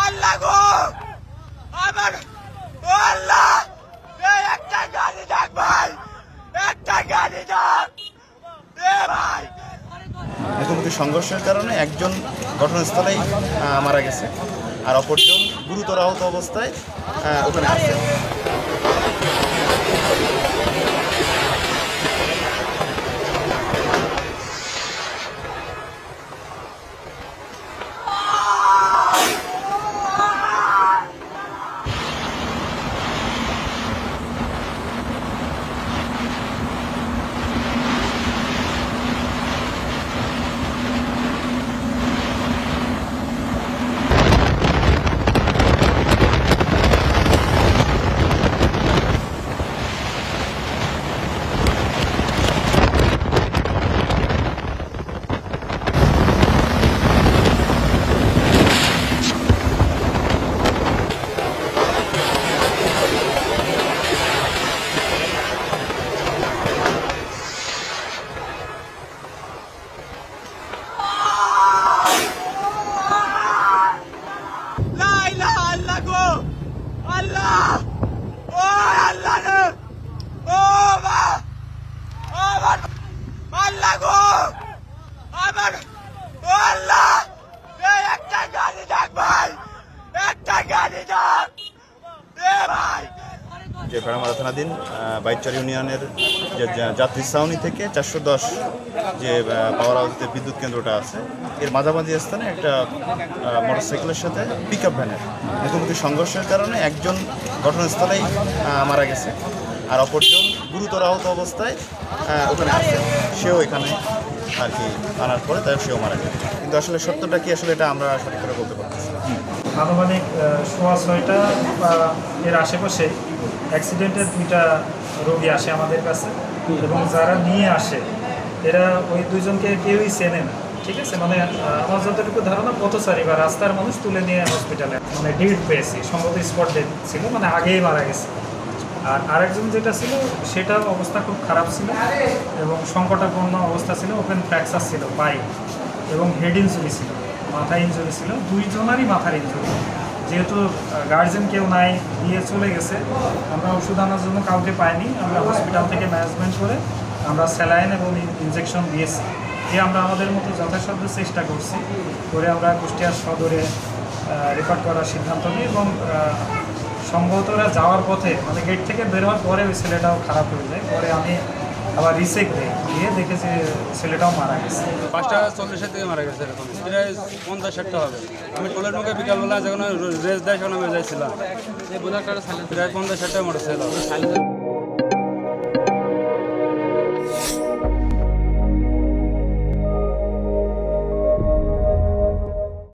আল্লাহ গো আমার আল্লাহ একটা গাড়ি ডাক ভাই, একটা গাড়ি ডাক ভাই। মুখোমুখি সংঘর্ষের কারণে একজন ঘটনাস্থলেই মারা গেছে, আর অপরজন গুরুতর আহত অবস্থায় ওখানে আছে। আল্লাহ ও আল্লাহ রে ও মা আমার আল্লাহ গো আমার আল্লাহ একটা গাড়ি ডাক ভাই, একটা গাড়ি ডাক ভাই। যে ভেড়ামারা থানাধীন বাইচার ইউনিয়নের যে যাত্রী ছাউনি থেকে 410 যে পাওয়ার হাউসে বিদ্যুৎ কেন্দ্রটা আছে, এর মাঝামাঝি স্থানে একটা মোটরসাইকেলের সাথে পিকআপ ভ্যানের মুখোমুখি সংঘর্ষের কারণে একজন ঘটনাস্থলেই মারা গেছে, আর অপরজন গুরুতর আহত অবস্থায় ওখানে আছে। সেও এখানে আর কি আনার পরে তাই সেও মারা গেছে, কিন্তু আসলে সত্যটা কি আসলে এটা আমরা সঠিক করে বলতে পারতেছি না। আনুমানিক 6:30 বা এর আশেপাশে অ্যাক্সিডেন্টের 2টা রোগী আসে আমাদের কাছে, এবং যারা নিয়ে আসে এরা ওই দুজনকে কেউই চেনে না, ঠিক আছে। মানে আমার যতটুকু ধারণা পথচারী বা রাস্তার মানুষ তুলে নিয়ে হসপিটালে, মানে ডেড পেয়েছি, সম্ভবত স্পট ডেড ছিল, মানে আগেই মারা গেছে। আর আরেকজন যেটা ছিল সেটার অবস্থা খুব খারাপ ছিল এবং সংকটাপন্ন অবস্থা ছিল, ওপেন ফ্র্যাকচার ছিল পায়ে, এবং হেড ইনজুরি ছিল, মাথা ইনজুরি ছিল, দুইজনারই মাথার ইনজুরি। যেহেতু গার্জেন কেউ নাই, দিয়ে চলে গেছে, আমরা ওষুধ আনার জন্য কাউকে পাইনি, আমরা হসপিটাল থেকে ম্যানেজমেন্ট করে আমরা স্যালাইন এবং ইনজেকশন দিয়েছি, দিয়ে আমরা আমাদের মতো যথাসাধ্য চেষ্টা করছি, করে আমরা কুষ্টিয়া সদরে রেফার করার সিদ্ধান্ত নিই। এবং সম্ভবত ওরা যাওয়ার পথে, মানে গেট থেকে বের হওয়ার পরে ওই ছেলেটাও খারাপ হয়ে যায়, পরে আমি আবার রিসেক দিই, দিয়ে দেখেছি ছেলেটাও মারা গেছে। 5:40 থেকে মারা গেছে, এরকম প্রায় 50-60 হবে। আমি টোলের মুখে বিকালবেলা যখন রেস দেয় সেখানে আমি যাইছিলাম, প্রায় 50-60 মোটরসাইকেল।